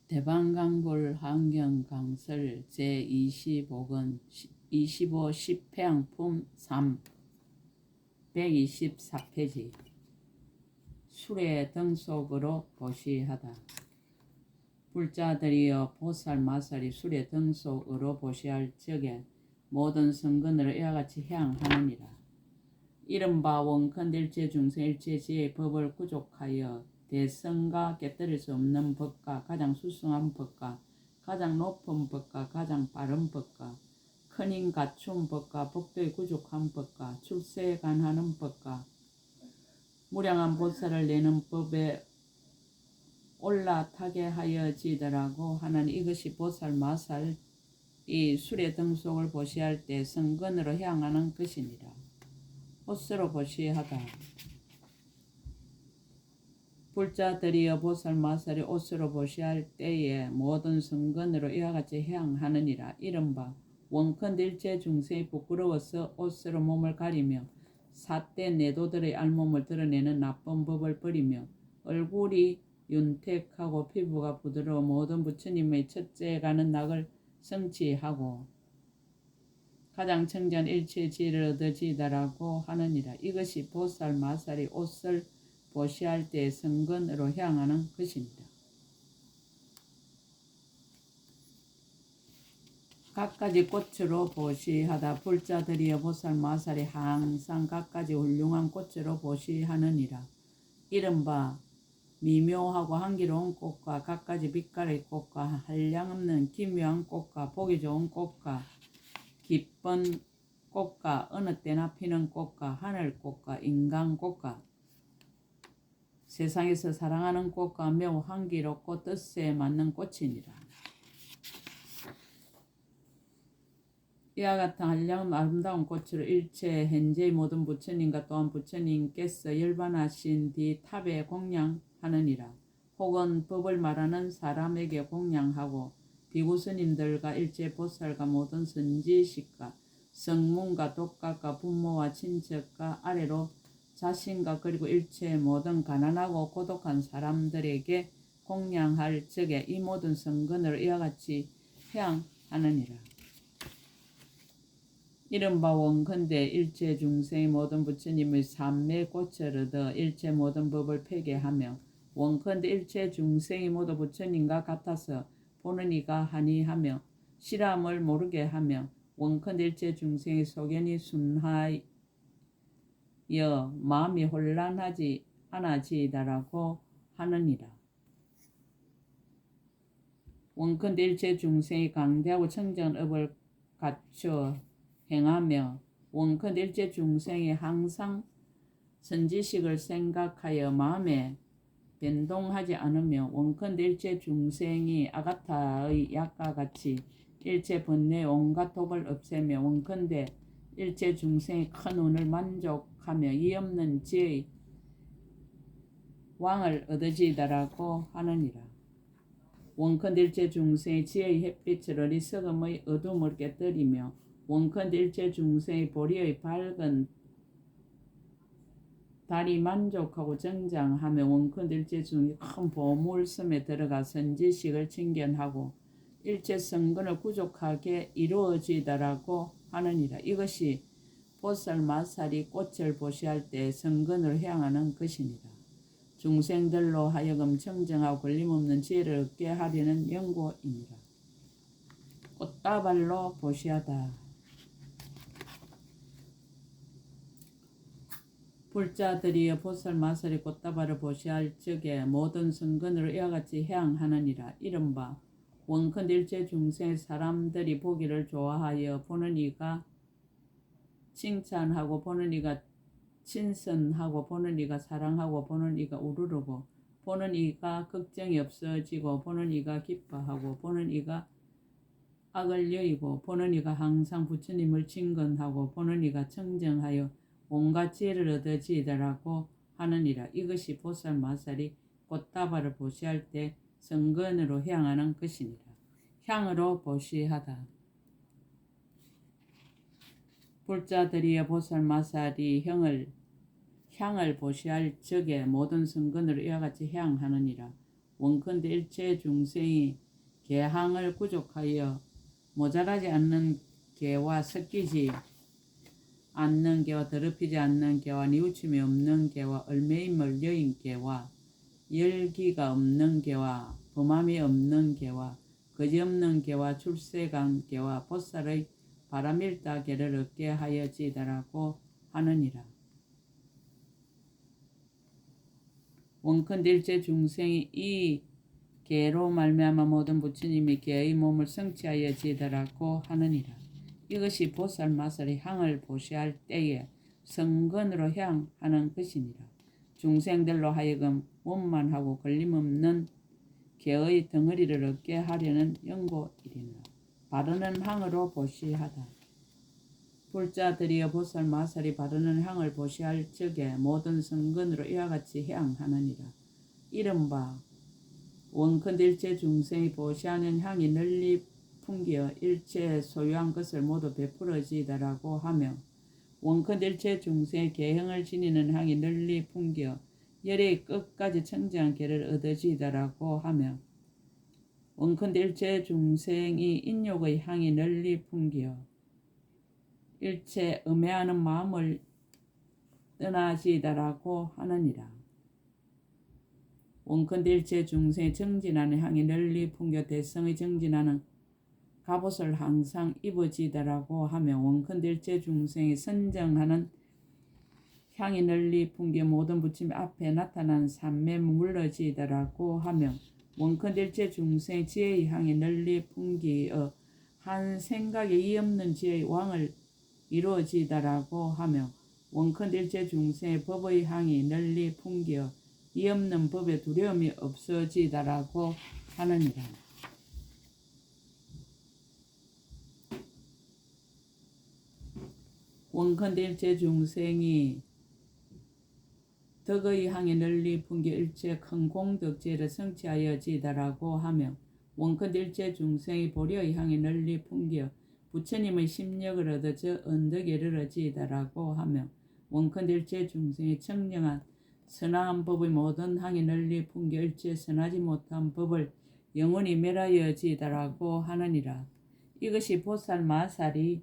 대방강불 환경강설 제25권 25 10회양품 3 124페이지 술의 등속으로 보시하다. 불자들이여 보살마살이 술의 등속으로 보시할 적에 모든 성근으로 이와 같이 향하느니라. 이른바 원컨일체 중생일체지의 법을 구족하여 대성과 깨뜨릴 수 없는 법과 가장 수승한 법과 가장 높은 법과 가장 빠른 법과 큰힘 갖춘 법과 복도에 구족한 법과 출세에 관하는 법과 무량한 보살을 내는 법에 올라타게 하여지더라고 하는 이것이 보살마살 이 술의 등속을 보시할 때 성근으로 향하는 것이니라. 옷으로 보시하다. 불자들이여 보살마살이 옷으로 보시할 때에 모든 성근으로 이와 같이 향하느니라. 이른바 원컨일체 중생이 부끄러워서 옷으로 몸을 가리며 사대 내도들의 알몸을 드러내는 나쁜 법을 버리며 얼굴이 윤택하고 피부가 부드러워 모든 부처님의 첫째에 가는 낙을 성취하고 가장 청전 일체지를 얻어지다라고 하느니라. 이것이 보살마살이 옷을 보시할 때 성근으로 향하는 것입니다. 갖가지 꽃으로 보시하다. 불자들이여 보살마살이 항상 갖가지 훌륭한 꽃으로 보시하느니라. 이른바 미묘하고 향기로운 꽃과 갖가지 빛깔의 꽃과 한량없는 기묘한 꽃과 보기 좋은 꽃과 기쁜 꽃과 어느 때나 피는 꽃과 하늘꽃과 인간꽃과 세상에서 사랑하는 꽃과 매우 향기롭고 뜻에 맞는 꽃이니라. 이와 같은 한량 아름다운 꽃으로 일체 현재의 모든 부처님과 또한 부처님께서 열반하신 뒤 탑에 공양하느니라. 혹은 법을 말하는 사람에게 공양하고 비구스님들과 일체 보살과 모든 선지식과 성문과 독각과 부모와 친척과 아래로 자신과 그리고 일체 모든 가난하고 고독한 사람들에게 공양할 적에 이 모든 성근으로 이와 같이 향하느니라. 이른바 원컨대 일체 중생의 모든 부처님의 삼매 꽃을 얻어 일체 모든 법을 폐기하며 원컨대 일체 중생이 모두 부처님과 같아서 보는 이가 하니하며 실함을 모르게 하며 원컨대 일체 중생의 소견이 순하여 마음이 혼란하지 않아지다라고 하느니라. 원컨대 일체 중생이 강대하고 청정한 업을 갖추어 행하며 원컨대 일체 중생이 항상 선지식을 생각하여 마음에 변동하지 않으며 원컨대 일체 중생이 아가타의 약과 같이 일체 번뇌의 온갖 독을 없애며 원컨대 일체 중생의 큰 운을 만족하며 이 없는 지의 왕을 얻어지다라고 하느니라. 원컨대 일체 중생의 지혜의 햇빛을 어리석음의 어둠을 깨뜨리며 원컨대 일체 중생의 보리의 밝은 달이 만족하고 정장하며 원컨대 일체 중의 큰 보물섬에 들어가 선지식을 청견하고 일체 성근을 구족하게 이루어지다라고 하느니라. 이것이 보살마살이 꽃을 보시할 때 성근으로 향하는 것이니라. 중생들로 하여금 청정하고 걸림없는 지혜를 얻게 하려는 연고이니라. 꽃다발로 보시하다. 불자들이여 보살마살이 꽃다발을 보시할 적에 모든 성근으로 이와 같이 향하느니라. 이른바 원컨대 일체 중생의 사람들이 보기를 좋아하여 보는 이가 칭찬하고 보는 이가 친선하고 보는 이가 사랑하고 보는 이가 우르르고 보는 이가 걱정이 없어지고 보는 이가 기뻐하고 보는 이가 악을 여의고 보는 이가 항상 부처님을 친근하고 보는 이가 청정하여 온갖 지혜를 얻어지더라고 하느니라. 이것이 보살마살이 꽃다발을 보시할 때 성근으로 향하는 것이니라. 향으로 보시하다. 불자들이여 보살마살이 향을 보시할 적에 모든 성근으로 이와 같이 향하느니라. 원컨대 일체 중생이 계항을 구족하여 모자라지 않는 개와 섞이지 않는 개와 더럽히지 않는 개와 뉘우침이 없는 개와 얼매임을 여인 개와 열기가 없는 개와 범함이 없는 개와 거지없는 개와 출세간 개와 보살의 바람일다 개를 얻게 하여지다라고 하느니라. 원컨대 일체 중생이 이 개로 말미암아 모든 부처님이 개의 몸을 성취하여 지더라고 하느니라. 이것이 보살 마살의 향을 보시할 때에 성근으로 향하는 것이니라. 중생들로 하여금 원만하고 걸림없는 개의 덩어리를 얻게 하려는 연고이리라. 바르는 향으로 보시하다. 불자들이여 보살 마살이 바르는 향을 보시할 적에 모든 성근으로 이와 같이 향하느니라. 이른바 원컨대 일체 중생이 보시하는 향이 널리 풍기어 일체 소유한 것을 모두 베풀어지다라고 하며 원컨대 일체 중생의 계형을 지니는 향이 널리 풍기어 열의 끝까지 청정한 계를 얻어지다라고 하며 원컨대 일체 중생이 인욕의 향이 널리 풍기어 일체 음해하는 마음을 떠나지다라고 하느니라. 원컨대 일체 중생의 정진하는 향이 널리 풍겨 대성의 정진하는 갑옷을 항상 입어지다라고 하며 원컨대 일체 중생이 선정하는 향이 널리 풍겨 모든 부처님 앞에 나타난 삼매 물러지다라고 하며 원컨대 일체 중생의 지혜의 향이 널리 풍기어 한 생각에 이없는 지혜의 왕을 이루어지다라고 하며 원컨대 일체 중생의 법의 향이 널리 풍기어 이 없는 법에 두려움이 없어지다라고 하느니라. 원컨대 일체 중생이 덕의 향이 널리 풍겨 일체 큰 공덕죄를 성취하여지다라고 하며 원컨대 일체 중생이 보려의 향이 널리 풍겨 부처님의 심력을 얻어 저 언덕에 이르러지다라고 하며 원컨대 일체 중생이 청량한 선한 법의 모든 향이 널리 풍겨 일체 선하지 못한 법을 영원히 멸하여지다라고 하느니라. 이것이 보살 마살이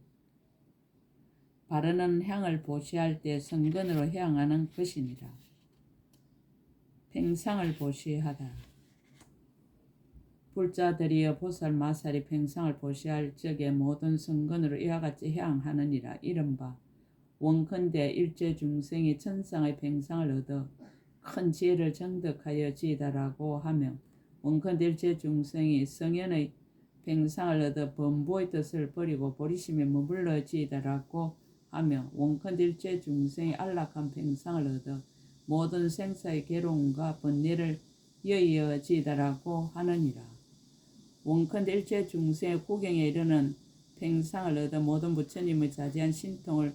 바르는 향을 보시할 때 성근으로 향하는 것이니라. 팽상을 보시하다. 불자들이여 보살 마살이 팽상을 보시할 적에 모든 성근으로 이와 같이 향하느니라. 이른바 원컨대 일체 중생이 천상의 팽상을 얻어 큰 지혜를 정득하여 지다라고 하며 원컨대 일체 중생이 성현의 팽상을 얻어 범부의 뜻을 버리고 보리심에 머물러 지다라고 하며 원컨대 일체 중생이 안락한 팽상을 얻어 모든 생사의 괴로움과 번뇌를 여의어지다라고 하느니라. 원컨대 일체 중생의 구경에 이르는 팽상을 얻어 모든 부처님의 자제한 신통을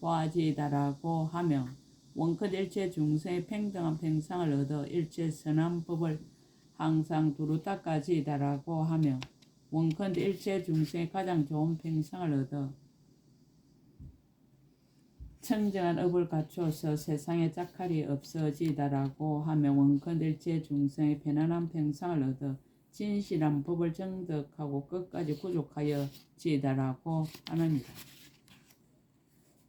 보아지다라고 하며 원컨대 일체 중생의 평등한 팽상을 얻어 일체 선한 법을 항상 두루 닦아지다라고 하며 원컨대 일체 중생의 가장 좋은 팽상을 얻어 청정한 업을 갖추어서 세상에 짝칼이 없어지다라고 하며 원컨대 일체 중생의 편안한 팽상을 얻어 진실한 법을 정득하고 끝까지 구족하여 지다라고 하느니라.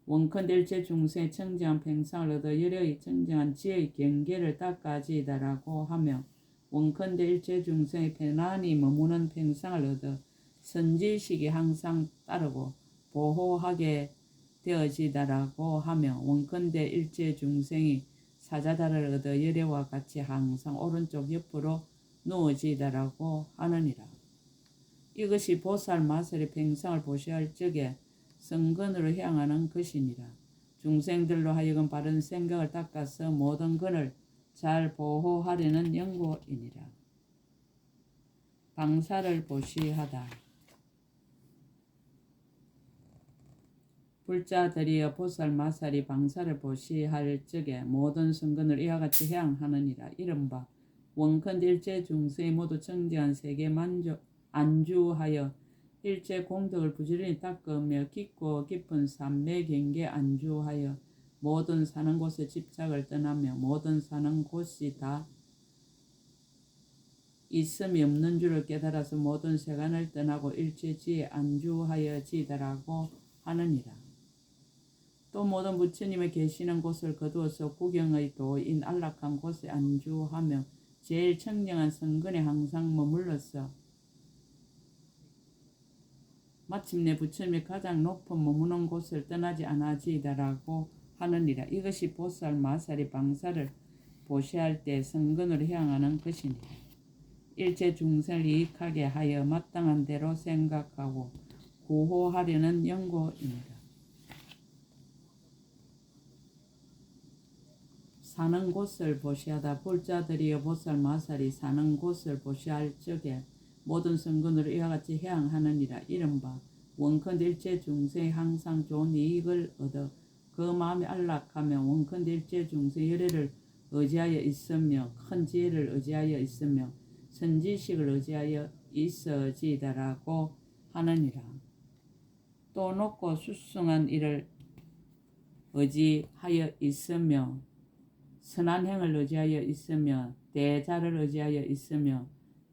원컨대 일체 중생의 청정한 팽상을 얻어 열의 청정한 지혜의 경계를 닦아지다라고 하며 원컨대 일체 중생의 편안히 머무는 팽상을 얻어 선지식이 항상 따르고 보호하게 되어지다라고 하며 원컨대 일체 중생이 사자다를 얻어 열애와 같이 항상 오른쪽 옆으로 누워지다라고 하느니라. 이것이 보살 마살의 팽상을 보시할 적에 성근으로 향하는 것이니라. 중생들로 하여금 바른 생각을 닦아서 모든 근을 잘 보호하려는 연고이니라. 방사를 보시하다. 불자들이여 보살 마살이 방사를 보시할 적에 모든 성근을 이와 같이 향하느니라. 이른바 원컨대 일체 중생이 모두 청정한 세계 안주하여 일체 공덕을 부지런히 닦으며 깊고 깊은 삼매 경계 안주하여 모든 사는 곳에 집착을 떠나며 모든 사는 곳이 다 있음이 없는 줄을 깨달아서 모든 세간을 떠나고 일체지에 안주하여지다라고 하느니라. 또 모든 부처님의 계시는 곳을 거두어서 구경의 도인 안락한 곳에 안주하며 제일 청정한 성근에 항상 머물러서 마침내 부처님의 가장 높은 머무는 곳을 떠나지 않아지다라고 하느니라. 이것이 보살 마살이 방사를 보시할 때 성근으로 향하는 것이니라. 일체 중생을 이익하게 하여 마땅한 대로 생각하고 구호하려는 연고입니다. 사는 곳을 보시하다 불자들이여 보살 마살이 사는 곳을 보시할 적에 모든 성근으로 이와 같이 향하느니라. 이른바 원컨대 일체 중생이 항상 좋은 이익을 얻어 그 마음이 안락하며 원컨대 일체 중생의 열애를 의지하여 있으며 큰 지혜를 의지하여 있으며 선지식을 의지하여 있어지다라고 하느니라. 또 높고 수승한 일을 의지하여 있으며 선한 행을 의지하여 있으며 대자를 의지하여 있으며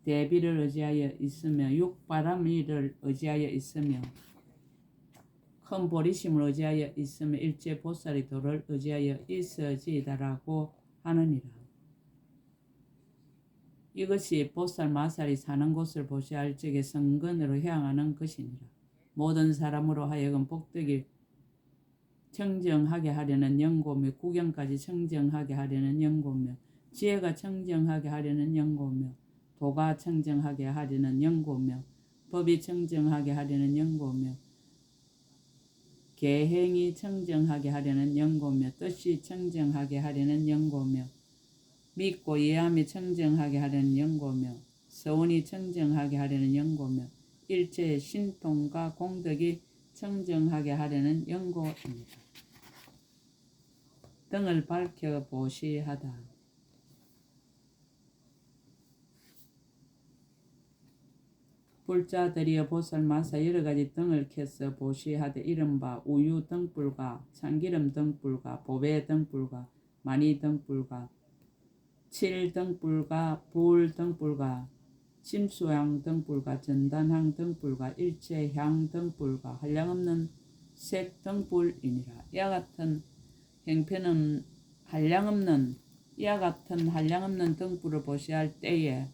대비를 의지하여 있으며 육바람이를 의지하여 있으며 큰 보리심을 의지하여 있으며 일체 보살이 도를 의지하여 있어지다라고 하느니라. 이것이 보살 마살이 사는 곳을 보시할 적에 성근으로 향하는 것이니라. 모든 사람으로 하여금 복덕이 청정하게 하려는 연고며 구경까지 청정하게 하려는 연고며 지혜가 청정하게 하려는 연고며 도가 청정하게 하려는 연고며 법이 청정하게 하려는 연고며 계행이 청정하게 하려는 연고며 뜻이 청정하게 하려는 연고며 믿고 이해함이 청정하게 하려는 연고며 서원이 청정하게 하려는 연고며 일체의 신통과 공덕이 청정하게 하려는 연고입니다. 등을 밝혀 보시하다. 불자들이여 보살 마사 여러가지 등을 켜서 보시하되 이른바 우유 등불과 참기름 등불과 보배 등불과 마니 등불과 칠 등불과 불 등불과 침수향 등불과 전단향 등불과 일체향 등불과 한량없는 색 등불이니라. 이와 같은 행편은 이와 같은 한량없는 등불을 보시할 때에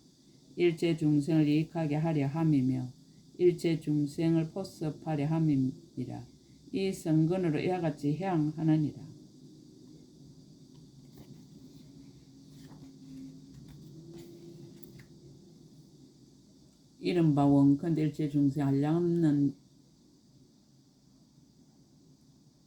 일체 중생을 이익하게 하려 함이며 일체 중생을 포섭하려 함이니라. 이 성근으로 이와 같이 향하느니라. 이른바 원컨대 일체 중생 한량없는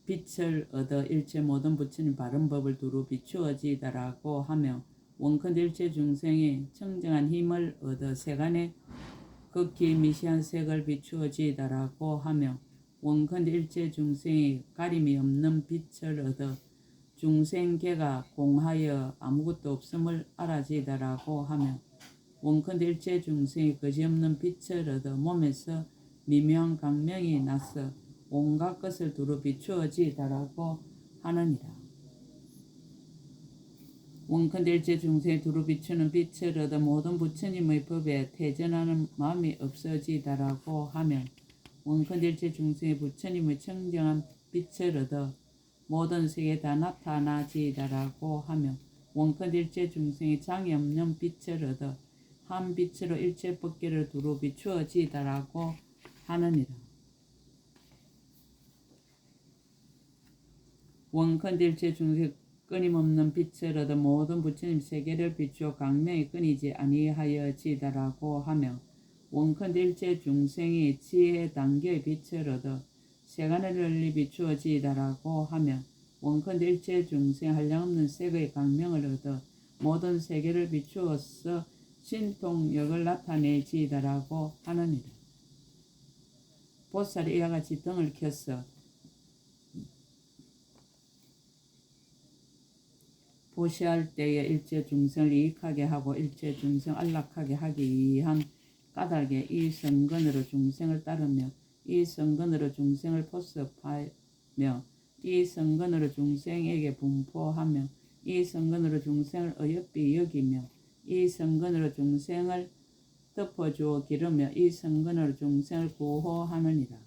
빛을 얻어 일체 모든 부처님 바른 법을 두루 비추어지다라고 하며 원컨대 일체 중생이 청정한 힘을 얻어 세간의 극히 미시한 색을 비추어지다라고 하며 원컨대 일체 중생이 가림이 없는 빛을 얻어 중생계가 공하여 아무것도 없음을 알아지다라고 하며 원컨대 일체 중생이 거지없는 빛을 얻어 몸에서 미묘한 광명이 나서 온갖 것을 두루 비추어지다라고 하느니라. 원컨대 일체 중생이 두루 비추는 빛을 얻어 모든 부처님의 법에 태전하는 마음이 없어지다라고 하며 원컨대 일체 중생이 부처님의 청정한 빛을 얻어 모든 세계에 다 나타나지다라고 하며 원컨대 일체 중생이 장이 없는 빛을 얻어 한 빛으로 일체 법계를 두루 비추어지다라고 하느니라. 원컨대 일체 중생 끊임없는 빛을 얻어 모든 부처님 세계를 비추어 강명이 끊이지 아니하여지다라고 하며 원컨대 일체 중생이 지혜의 단계의 빛을 얻어 세간을 널리 비추어지다라고 하며 원컨대 일체 중생 한량없는 색의 강명을 얻어 모든 세계를 비추어서 신통력을 나타내지다라고 하느니라. 보살이 이와 같이 등을 켜서 보시할 때에 일체 중생을 이익하게 하고 일체 중생 안락하게 하기 위한 까닭에 이 성근으로 중생을 따르며 이 성근으로 중생을 포섭하며 이 성근으로 중생에게 분포하며 이 성근으로 중생을 어여삐 여기며 이 성근으로 중생을 덮어주어 기르며 이 성근으로 중생을 구호하느니라.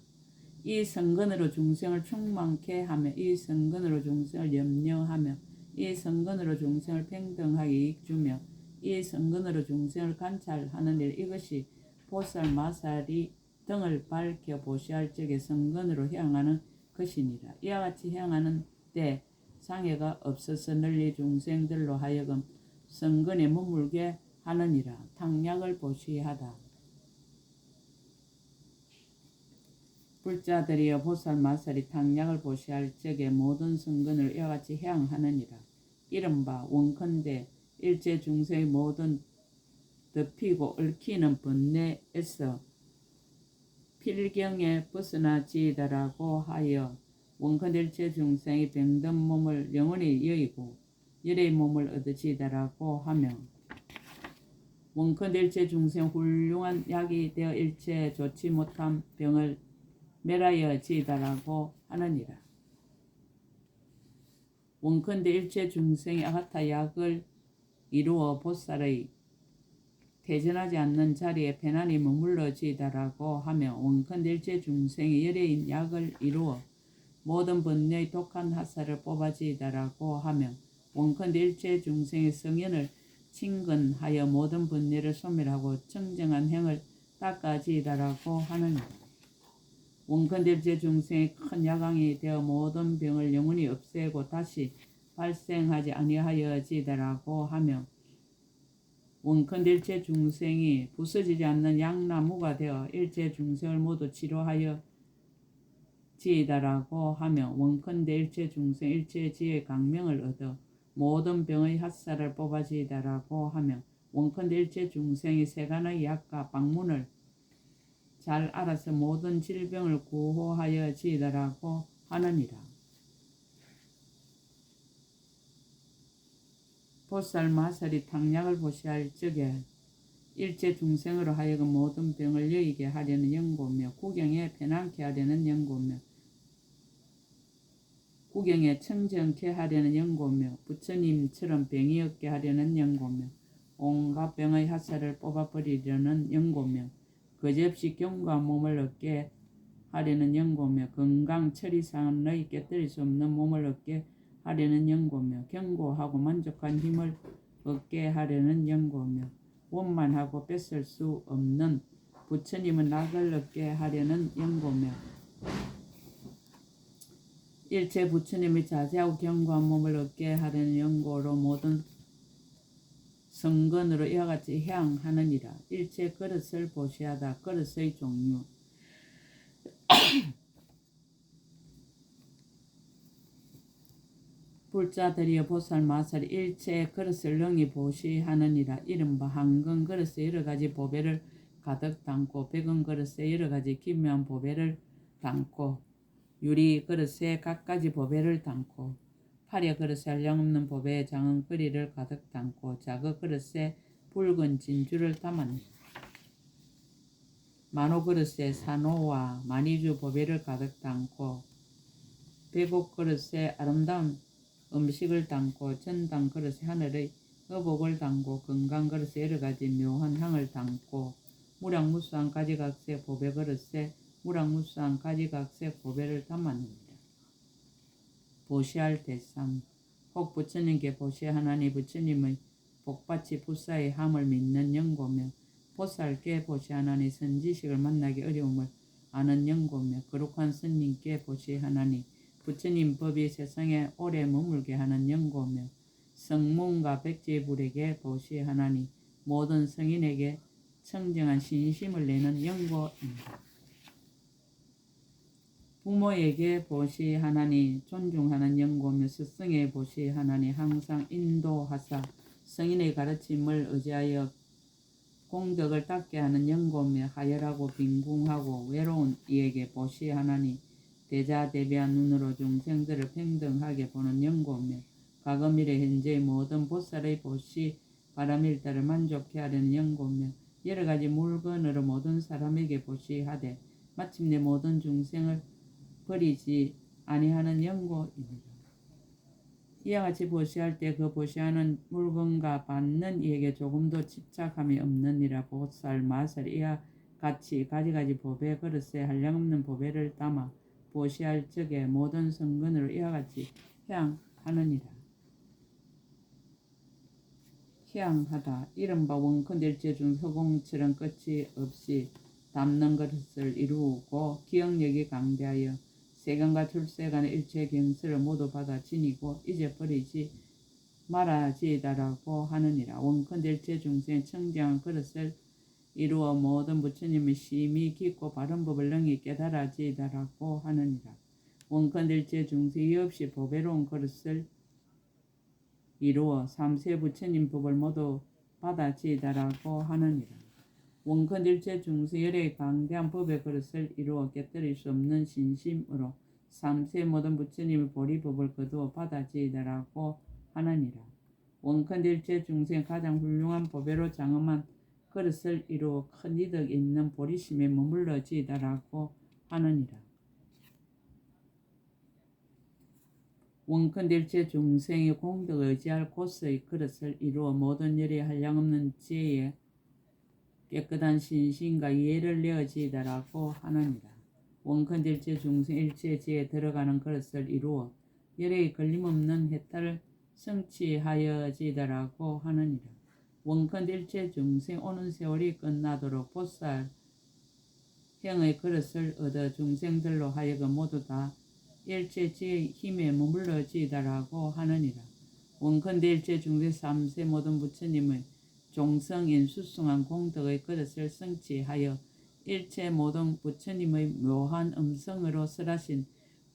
이 성근으로 중생을 충만케 하며 이 성근으로 중생을 염려하며 이 성근으로 중생을 평등하게 이익주며 이 성근으로 중생을 관찰하는 일, 이것이 보살 마살이 등을 밝혀 보시할 적에 성근으로 향하는 것이니라. 이와 같이 향하는 때 상해가 없어서 널리 중생들로 하여금 성근에 머물게 하느니라. 탕약을 보시하다. 불자들이여 보살 마살이 탕약을 보시할 적에 모든 성근을 이와 같이 향하느니라. 이른바 원컨대 일체 중생의 모든 덮이고 얽히는 번뇌에서 필경에 벗어나지이다라고 하여 원컨대 일체 중생의 병든 몸을 영원히 여의고 열의 몸을 얻으시다라고 하며 원컨대 일체 중생 훌륭한 약이 되어 일체 좋지 못한 병을 멸하여지이다라고 하느니라. 원컨대 일체 중생이 아가타 약을 이루어 보살의 퇴전하지 않는 자리에 편안히 머물러지이다라고 하며 원컨대 일체 중생이 열애인 약을 이루어 모든 번뇌의 독한 하사를 뽑아지이다라고 하며 원컨대 일체 중생의 성현을 친근하여 모든 번뇌를 소멸하고 청정한 행을 닦아지이다라고 하느니라. 원컨대 일체 중생의 큰 야광이 되어 모든 병을 영원히 없애고 다시 발생하지 아니하여지이다라고 하며 원컨대 일체 중생이 부서지지 않는 양나무가 되어 일체 중생을 모두 치료하여 지이다라고 하며 원컨대 일체 중생 일체 지혜의 강명을 얻어 모든 병의 핫살을 뽑아지이다라고 하며 원컨대 일체 중생이 세간의 약과 방문을 잘 알아서 모든 질병을 구호하여 지이다라고 하느니라. 보살 마살이 탕약을 보시할 적에 일체 중생으로 하여금 모든 병을 여의게 하려는 연고며 구경에 편안케 하려는 연고며 구경에 청정케 하려는 연고며 부처님처럼 병이 없게 하려는 연고며 온갖 병의 하사를 뽑아버리려는 연고며 거지없이 경과 몸을 얻게 하려는 연고며 건강 처리상의 깨뜨릴 수 없는 몸을 얻게 하려는 연고며 견고하고 만족한 힘을 얻게 하려는 연고며 원만하고 뺏을 수 없는 부처님은 낙을 얻게 하려는 연고며 일체 부처님이 자세하고 견고한 몸을 얻게 하려는 연고로 모든 성근으로 이와 같이 향하느니라. 일체 그릇을 보시하다. 그릇의 종류 불자들이여 보살 마살이 일체 그릇을 능히 보시하느니라. 이른바 한근 그릇에 여러가지 보배를 가득 담고 백은 그릇에 여러가지 기묘한 보배를 담고 유리 그릇에 갖가지 보배를 담고 파려 그릇에 한량없는 보배에 작은 거리를 가득 담고 작은 그릇에 붉은 진주를 담았느니라. 만호 그릇에 산호와 만이주 보배를 가득 담고 백옥 그릇에 아름다운 음식을 담고 전당 그릇에 하늘의 의복을 담고 건강 그릇에 여러가지 묘한 향을 담고 무량무수한 가지각색 보배 그릇에 무량무수한 가지각색 보배를 담았느니라. 보시할 대상 혹 부처님께 보시하나니 부처님의 복받치 불사의 함을 믿는 연고며 보살께 보시하나니 선지식을 만나기 어려움을 아는 연고며 거룩한 스님께 보시하나니 부처님 법이 세상에 오래 머물게 하는 연고며 성문과 백제불에게 보시하나니 모든 성인에게 청정한 신심을 내는 연고입니다. 부모에게 보시하나니 존중하는 연고며 스승에 보시하나니 항상 인도하사 성인의 가르침을 의지하여 공덕을 닦게 하는 연고며 하열하고 빈궁하고 외로운 이에게 보시하나니 대자대비한 눈으로 중생들을 평등하게 보는 연고며 과거미래 현재의 모든 보살의 보시 바람일다를 만족해 하려는 연고며 여러가지 물건으로 모든 사람에게 보시하되 마침내 모든 중생을 버리지 아니하는 연고입니다. 이와 같이 보시할 때 그 보시하는 물건과 받는 이에게 조금도 집착함이 없느니라. 보살, 마살 이와 같이 가지가지 보배 그릇에 한량없는 보배를 담아 보시할 적에 모든 성근으로 이와 같이 향하느니라. 향하다. 이른바 원컨대일체 중 허공처럼 끝이 없이 담는 그릇을 이루고 기억력이 강대하여 세간과 출세간의 일체 경스를 모두 받아 지니고 잊어버리지 말아지다라고 하느니라. 원컨대일체 중생 청정한 그릇을 이루어 모든 부처님의 심히 깊고 바른 법을 능히 깨달아지다라고 하느니라. 원컨대일체 중생이 없이 보배로운 그릇을 이루어 삼세 부처님 법을 모두 받아지다라고 하느니라. 원컨일체 중세 열의 강대한 법의 그릇을 이루어 깨뜨릴 수 없는 신심으로 삼세 모든 부처님의 보리법을 거두어 받아지다라고 하느니라. 원컨일체 중세 가장 훌륭한 보배로 장엄한 그릇을 이루어 큰 이득 있는 보리심에 머물러지다라고 하느니라. 원컨대일체 중생이 공덕 의지할 곳의 그릇을 이루어 모든 열의 한량없는 지혜에 깨끗한 신심과 이해를 내어지다라고 하느니라. 원컨대일체 중생 일체 지혜에 들어가는 그릇을 이루어 열의 걸림없는 해탈을 성취하여지다라고 하느니라. 원컨대일체 중생 오는 세월이 끝나도록 보살 형의 그릇을 얻어 중생들로 하여금 모두 다 일체지의 힘에 머물러지다라고 하느니라. 원컨대일체 중생 삼세 모든 부처님의 종성인 수승한 공덕의 그릇을 성취하여 일체 모든 부처님의 묘한 음성으로 설하신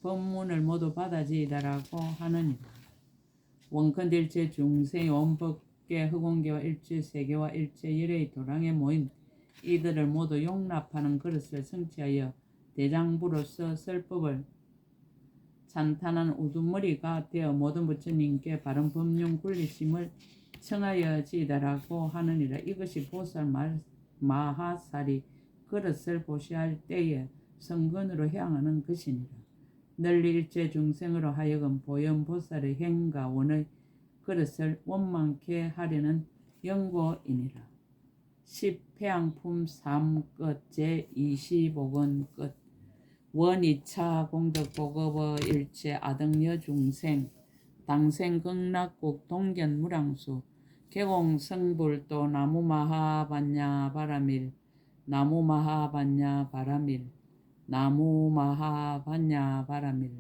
법문을 모두 받아지다라고 하느니라. 원컨대일체 중생의 원법계 허공계와 일체 세계와 일체 열의 도량에 모인 이들을 모두 용납하는 그릇을 성취하여 대장부로서 설법을 찬탄한 우두머리가 되어 모든 부처님께 바른 법륜 굴리심을 청하여지다라고 하느니라. 이것이 보살 마하살이 그릇을 보시할 때에 성근으로 향하는 것이니라. 널리 일체 중생으로 하여금 보현보살의 행과 원의 그릇을 원만케 하려는 연고이니라. 10회양품 3끝 제25권 끝. 원이차 공덕보급의 일체 아등여 중생 당생 극락국 동견무량수 개공성불도 나무마하반야 바라밀 나무마하반야 바라밀 나무마하반야 바라밀